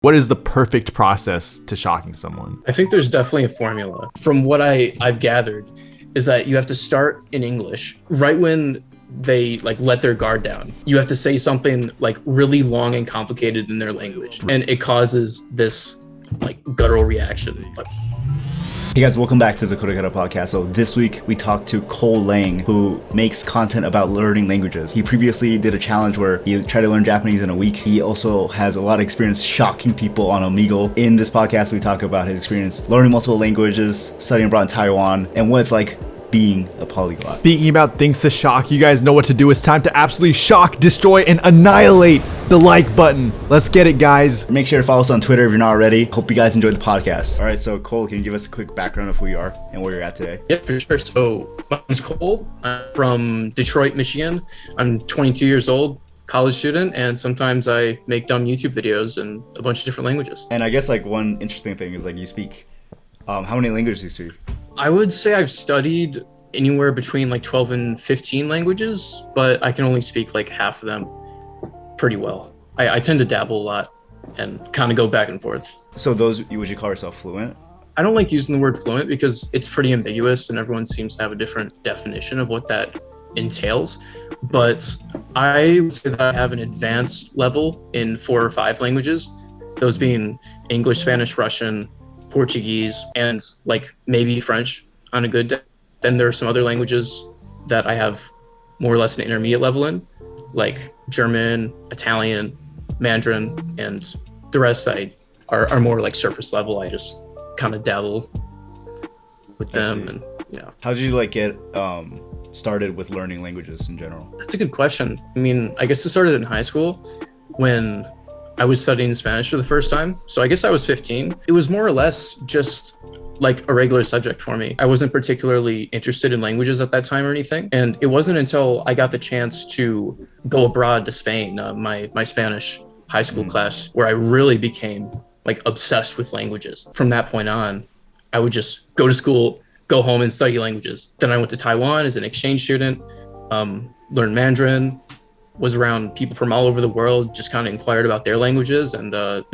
What is the perfect process to shocking someone? I think there's definitely a formula. From what I've gathered is that you have to start in English right when they like let their guard down. You have to say something like really long and complicated in their language, and it causes this like guttural reaction. Hey guys, welcome back to the KoreKara podcast. So this week we talked to ColeLang, who makes content about learning languages. He previously did a challenge where he tried to learn Japanese in a week. He also has a lot of experience shocking people on Omegle. In this podcast, we talk about his experience learning multiple languages, studying abroad in Taiwan, and what it's like being a polyglot. Speaking about things to shock, you guys know what to do. It's time to absolutely shock, destroy, and annihilate the like button. Let's get it, guys. Make sure to follow us on Twitter if you're not already. Hope you guys enjoyed the podcast. All right, so Cole, can you give us a quick background of who you are and where you're at today? Yeah, for sure. So my name's Cole. I'm from Detroit, Michigan. I'm 22 years old, college student, and sometimes I make dumb YouTube videos in a bunch of different languages. And I guess like one interesting thing is like you speak, how many languages do you speak? I would say I've studied anywhere between like 12 and 15 languages, but I can only speak like half of them pretty well. I tend to dabble a lot and kind of go back and forth. So those, would you call yourself fluent? I don't like using the word fluent because it's pretty ambiguous and everyone seems to have a different definition of what that entails. But I would say that I have an advanced level in 4 or 5 languages, those being English, Spanish, Russian, Portuguese, and like maybe French on a good day. Then there are some other languages that I have more or less an intermediate level in, like German, Italian, Mandarin, and the rest are more like surface level. I just kind of dabble with them. And yeah. How did you like get started with learning languages in general? That's a good question. I mean, I guess it started in high school when I was studying Spanish for the first time. So I guess I was 15. It was more or less just like a regular subject for me. I wasn't particularly interested in languages at that time or anything. And it wasn't until I got the chance to go abroad to Spain, my Spanish high school class, where I really became like obsessed with languages. From that point on, I would just go to school, go home and study languages. Then I went to Taiwan as an exchange student, learned Mandarin, was around people from all over the world, just kind of inquired about their languages, and the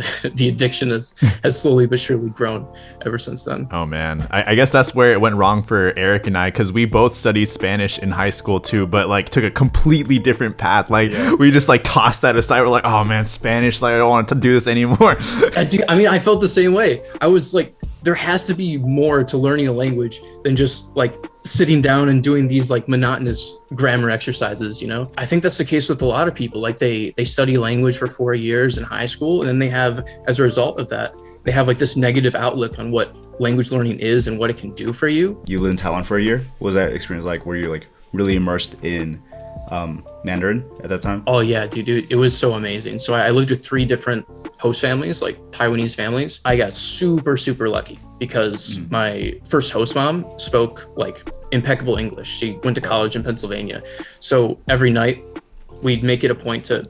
addiction has slowly but surely grown ever since then. Oh man, I guess that's where it went wrong for Eric and I, because we both studied Spanish in high school too, but like took a completely different path. Like we just like tossed that aside. We're like, oh man, Spanish, like I don't want to do this anymore. I mean, I felt the same way. I was like, there has to be more to learning a language than just like sitting down and doing these like monotonous grammar exercises, you know? I think that's the case with a lot of people. Like they study language for 4 years in high school, and then they have, as a result of that, they have like this negative outlook on what language learning is and what it can do for you. You lived in Taiwan for a year. What was that experience like? Were you like really immersed in Mandarin at that time? Oh yeah, dude, it was so amazing. So I lived with 3 different host families, like Taiwanese families. I got super lucky because my first host mom spoke like impeccable English. She went to college in Pennsylvania. So every night we'd make it a point to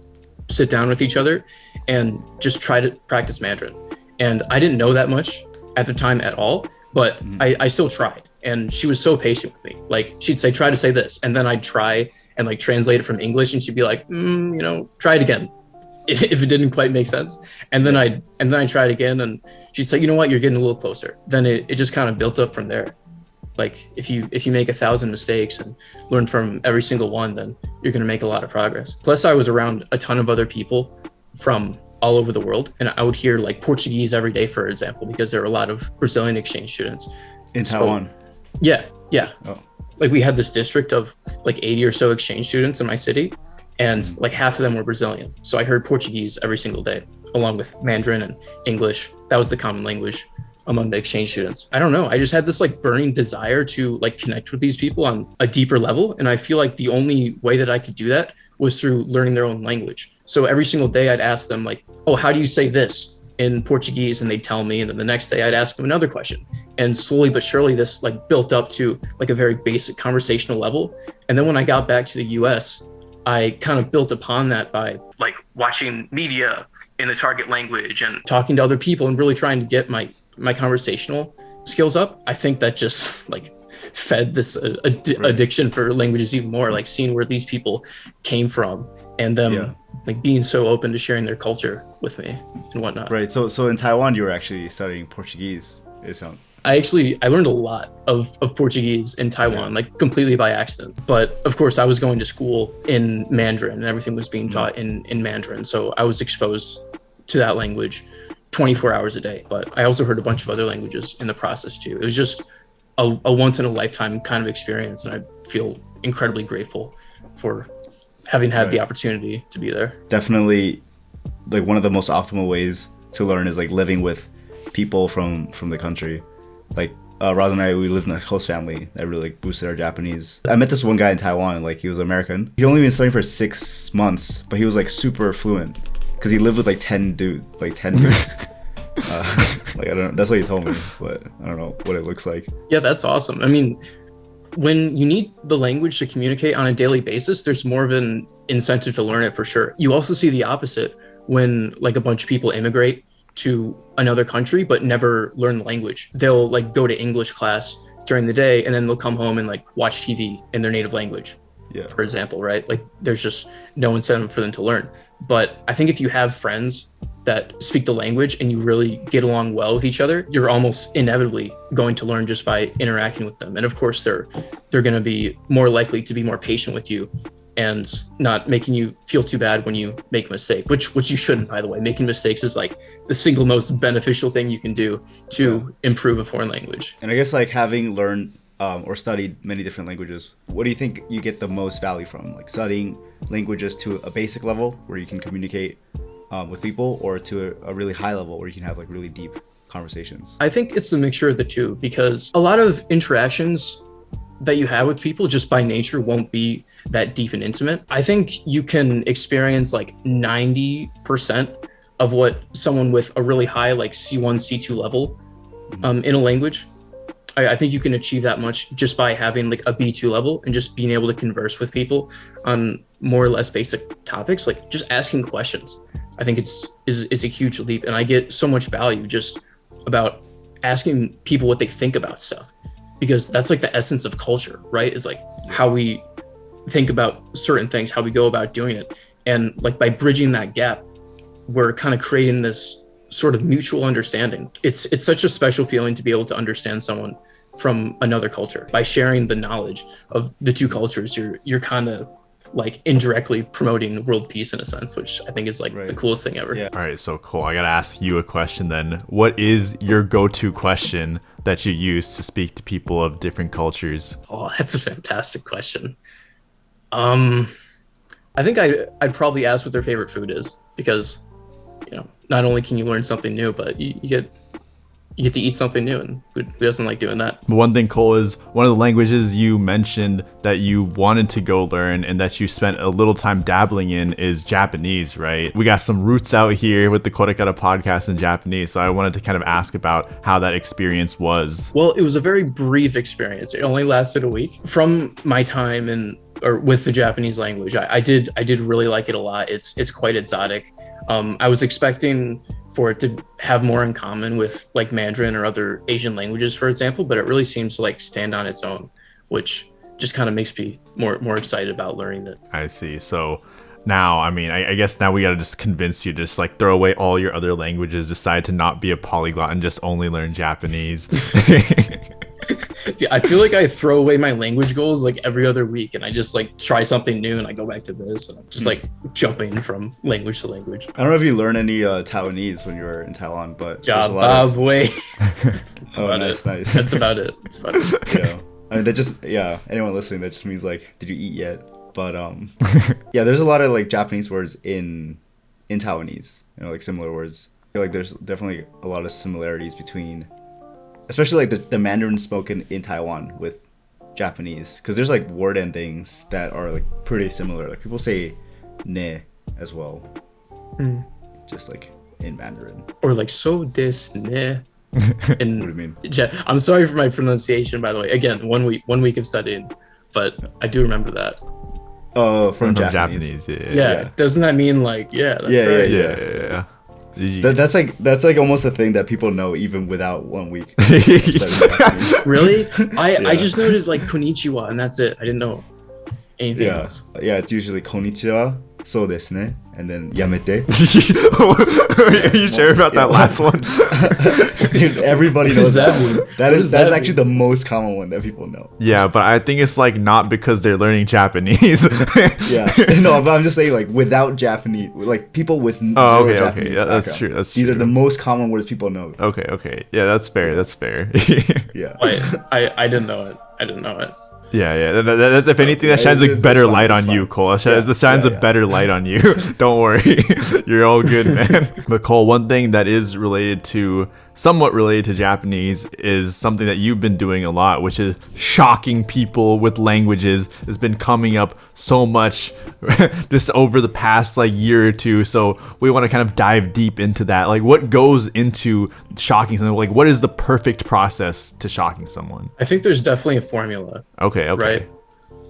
sit down with each other and just try to practice Mandarin. And I didn't know that much at the time at all, but I still tried. And she was so patient with me. Like she'd say, try to say this. And then I'd try and like translate it from English, and she'd be like, try it again if it didn't quite make sense. And then I'd try it again, and she'd say, you know what, you're getting a little closer. Then it just kind of built up from there. Like if you make 1,000 mistakes and learn from every single one, then you're going to make a lot of progress. Plus I was around a ton of other people from all over the world, and I would hear like Portuguese every day, for example, because there are a lot of Brazilian exchange students in Taiwan. Yeah. Oh. Like we had this district of like 80 or so exchange students in my city, and like half of them were Brazilian. So I heard Portuguese every single day, along with Mandarin and English. That was the common language among the exchange students. I don't know. I just had this like burning desire to like connect with these people on a deeper level. And I feel like the only way that I could do that was through learning their own language. So every single day I'd ask them like, oh, how do you say this in Portuguese? And they'd tell me. And then the next day I'd ask them another question. And slowly but surely this like built up to like a very basic conversational level. And then when I got back to the US, I kind of built upon that by like watching media in the target language and talking to other people and really trying to get my conversational skills up. I think that just like fed this addiction for languages even more, like seeing where these people came from and them like being so open to sharing their culture with me and whatnot. Right. So in Taiwan, you were actually studying Portuguese. I learned a lot of Portuguese in Taiwan, like completely by accident. But of course, I was going to school in Mandarin and everything was being taught in Mandarin. So I was exposed to that language 24 hours a day. But I also heard a bunch of other languages in the process too. It was just a once in a lifetime kind of experience. And I feel incredibly grateful for having had the opportunity to be there. Definitely, like one of the most optimal ways to learn is like living with people from the country. Like Roz and I, we lived in a host family that really like boosted our Japanese. I met this one guy in Taiwan, like he was American. He'd only been studying for 6 months, but he was like super fluent because he lived with like 10 dudes. Like I don't know, that's what he told me, but I don't know what it looks like. Yeah, that's awesome. I mean, when you need the language to communicate on a daily basis, there's more of an incentive to learn it for sure. You also see the opposite when like a bunch of people immigrate to another country but never learn the language. They'll like go to English class during the day and then they'll come home and like watch TV in their native language, for example, right? Like there's just no incentive for them to learn. But I think if you have friends that speak the language and you really get along well with each other, you're almost inevitably going to learn just by interacting with them. And of course, they're going to be more likely to be more patient with you and not making you feel too bad when you make a mistake, which you shouldn't, by the way. Making mistakes is like the single most beneficial thing you can do to improve a foreign language. And I guess like having learned or studied many different languages, what do you think you get the most value from? Like studying languages to a basic level where you can communicate with people, or to a really high level where you can have like really deep conversations? I think it's a mixture of the two, because a lot of interactions that you have with people just by nature won't be that deep and intimate. I think you can experience like 90% of what someone with a really high like C1, C2 level in a language. I think you can achieve that much just by having like a B2 level and just being able to converse with people on more or less basic topics, like just asking questions. I think it's a huge leap, and I get so much value just about asking people what they think about stuff, because that's like the essence of culture, right? Is like how we think about certain things, how we go about doing it. And like by bridging that gap, we're kind of creating this sort of mutual understanding. It's such a special feeling to be able to understand someone from another culture. By sharing the knowledge of the two cultures, you're kind of like indirectly promoting world peace in a sense, which I think is like the coolest thing ever. All right, so cool. I gotta ask you a question then. What is your go-to question that you use to speak to people of different cultures? Oh, that's a fantastic question. I think I'd probably ask what their favorite food is, because not only can you learn something new, but you get to eat something new, and who doesn't like doing that? But one thing, Cole, is one of the languages you mentioned that you wanted to go learn and that you spent a little time dabbling in is Japanese, right? We got some roots out here with the KoreKara podcast in Japanese, so I wanted to kind of ask about how that experience was. Well, it was a very brief experience. It only lasted a week. From my time with the Japanese language, I did really like it a lot. It's quite exotic. I was expecting for it to have more in common with like Mandarin or other Asian languages, for example, but it really seems to like stand on its own, which just kind of makes me more excited about learning it. I see. So now, I mean, I guess now we got to just convince you to just like throw away all your other languages, decide to not be a polyglot and just only learn Japanese. Yeah, I feel like I throw away my language goals like every other week, and I just like try something new and I go back to this, and I'm just like jumping from language to language. I don't know if you learned any Taiwanese when you were in Taiwan, but Jababwe. Nice. That's about it. Yeah. I mean, anyone listening, that just means like, did you eat yet? But yeah, there's a lot of like Japanese words in Taiwanese, like similar words. I feel like there's definitely a lot of similarities between, especially like the Mandarin spoken in Taiwan with Japanese, because there's like word endings that are like pretty similar. Like people say ne as well, just like in Mandarin. Or like so desu ne. And what do you mean? I'm sorry for my pronunciation, by the way. Again, one week of studying, but I do remember that. Oh, from Japanese. Yeah. Doesn't that mean like that's right? Yeah. That's like almost a thing that people know even without 1 week. Really? I just noted like konnichiwa and that's it. I didn't know anything else. Yeah, it's usually konnichiwa, So desu ne, and then yamete. Are you sure about that last one? Dude, everybody What does knows that that mean? one. What That's does that actually mean? the most common one that people know. Yeah, but I think it's like not because they're learning Japanese. Yeah, no, but I'm just saying like without Japanese, like people with Oh, zero okay, Japanese okay. Yeah, that's background. true. That's These are true. the most common words people know. Okay. Yeah, that's fair. That's fair. Yeah. Wait, I didn't know it. I didn't know it. Yeah. That's, if anything, that Yeah, shines it's a better fine, light it's on you, fine. Cole. That Yeah, shines yeah, a yeah. better light on you. Don't worry. You're all good, man. But Cole, one thing that is somewhat related to Japanese is something that you've been doing a lot, which is shocking people with languages. Has been coming up so much just over the past like year or two. So we want to kind of dive deep into that. Like, what goes into shocking someone? Like, what is the perfect process to shocking someone? I think there's definitely a formula, Okay. right?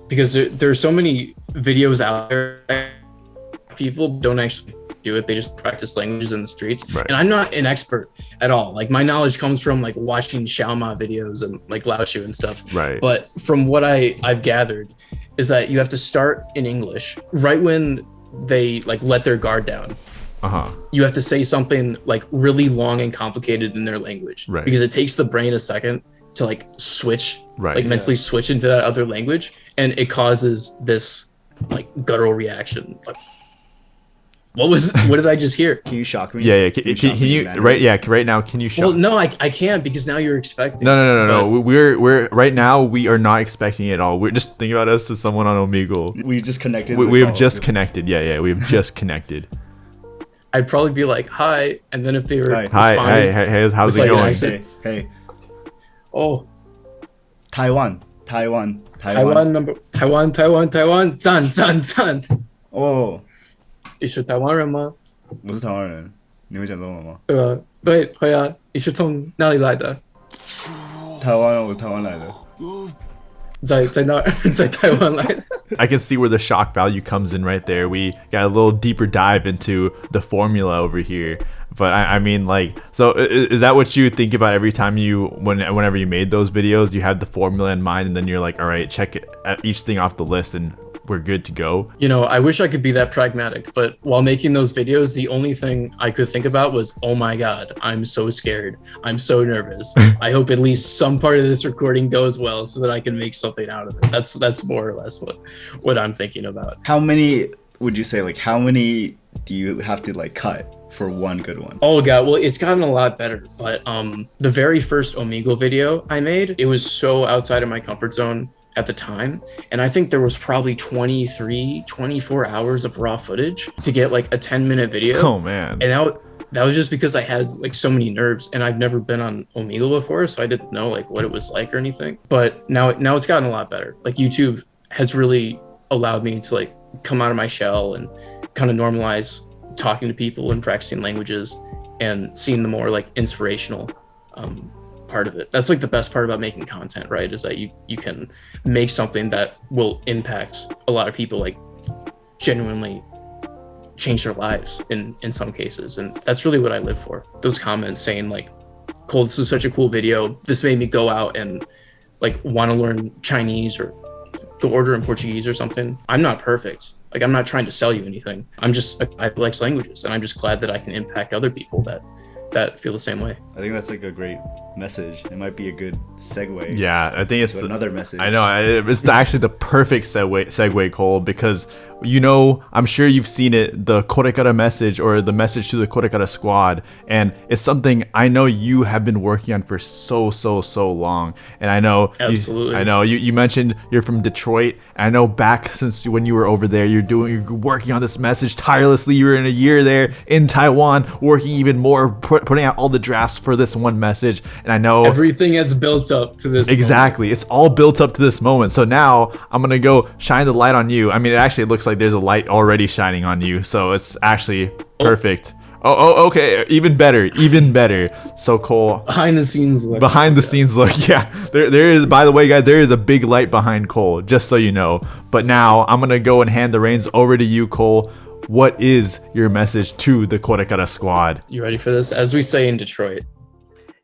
Because there's so many videos out there. People don't actually do it. They just practice languages in the streets. Right. And I'm not an expert at all. Like my knowledge comes from like watching Xiaoma videos and like Laoshu and stuff. Right. But from what I've gathered is that you have to start in English right when they like let their guard down. You have to say something like really long and complicated in their language. Right. Because it takes the brain a second to like switch, Right. like mentally switch into that other language, and it causes this like guttural reaction. Like, what did I just hear? Can you shock me? Yeah. Can Can shock me you in Mandarin? right? Yeah. Right now, can you shock? Well, no, I can't because now you're expecting. No. But We're right now. We are not expecting it at all. We're just thinking about us as someone on Omegle. We just connected. We have call. just connected. Yeah. We have just connected. I'd probably be like, hi, and then if they were Hi. responding, Hey, how's with, it like, an going? accent. Hey, oh, Taiwan. Taiwan, 赞。哦，你是台湾人吗？我是台湾人，你会讲中文吗？对，会啊。你是从哪里来的？台湾，我台湾来的。在哪儿？在台湾来的。I can see where the shock value comes in right there. We got a little deeper dive into the formula over here. But I mean, like, so is that what you think about every time whenever you made those videos? You had the formula in mind, and then you're like, all right, check each thing off the list, and we're good to go. You know, I wish I could be that pragmatic, but while making those videos, the only thing I could think about was, oh my God, I'm so scared. I'm so nervous. I hope at least some part of this recording goes well so that I can make something out of it. That's more or less what I'm thinking about. How many would you say? Like, how many do you have to like cut for one good one? Oh God, well, it's gotten a lot better, but the very first Omegle video I made, it was so outside of my comfort zone at the time, and I think there was probably 24 hours of raw footage to get like a 10-minute video. Oh man. And that was just because I had like so many nerves, and I've never been on Omegle before, so I didn't know like what it was like or anything. But now it's gotten a lot better. Like YouTube has really allowed me to like come out of my shell and kind of normalize talking to people and practicing languages and seeing the more like inspirational part of it. That's like the best part about making content, right? Is that you can make something that will impact a lot of people, like genuinely change their lives in some cases. And that's really what I live for. Those comments saying like, Cole, this is such a cool video. This made me go out and like want to learn Chinese or go order in Portuguese or something. I'm not perfect. Like, I'm not trying to sell you anything. I like languages, and I'm just glad that I can impact other people that feel the same way. I think that's like a great message. It might be a good segue. Yeah, I think it's to another message. I know it's actually the perfect segue, Cole, because I'm sure you've seen it, the KoreKara message or the message to the KoreKara squad, and it's something I know you have been working on for so long. And I know Absolutely. You mentioned you're from Detroit. And I know back since when you were over there, you're working on this message tirelessly. You were in a year there in Taiwan, working even more, putting out all the drafts for this one message. And I know everything has built up to this exactly. It's all built up to this moment. So now I'm gonna go shine the light on you. I mean, it actually looks like there's a light already shining on you, so it's actually perfect. Oh, okay, even better. So Cole, behind the scenes look. Yeah, there is. By the way, guys, there is a big light behind Cole, just so you know. But now I'm gonna go and hand the reins over to you, Cole. What is your message to the KoreKara squad? You ready for this? As we say in Detroit,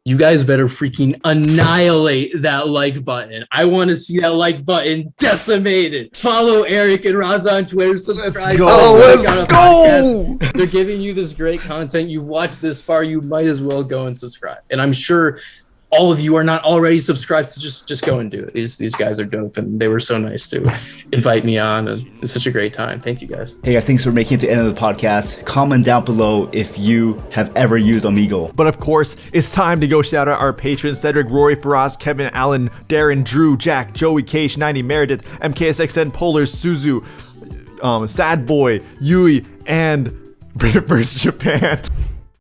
you guys better freaking annihilate that like button. I want to see that like button decimated. Follow Eric and Raza on Twitter. Subscribe. Let's go. They're giving you this great content. You've watched this far. You might as well go and subscribe. And I'm sure all of you are not already subscribed, so just go and do it. These guys are dope, and they were so nice to invite me on, and it's such a great time. Thank you guys. Hey guys, thanks for making it to the end of the podcast. Comment down below if you have ever used Omegle. But of course, it's time to go shout out our patrons: Cedric, Rory, Faraz, Kevin, Allen, Darren, Drew, Jack, Joey, Cage, 90, Meredith, MKSXN, Polar, Suzu, Sad Boy, Yui, and Brit vs. Japan.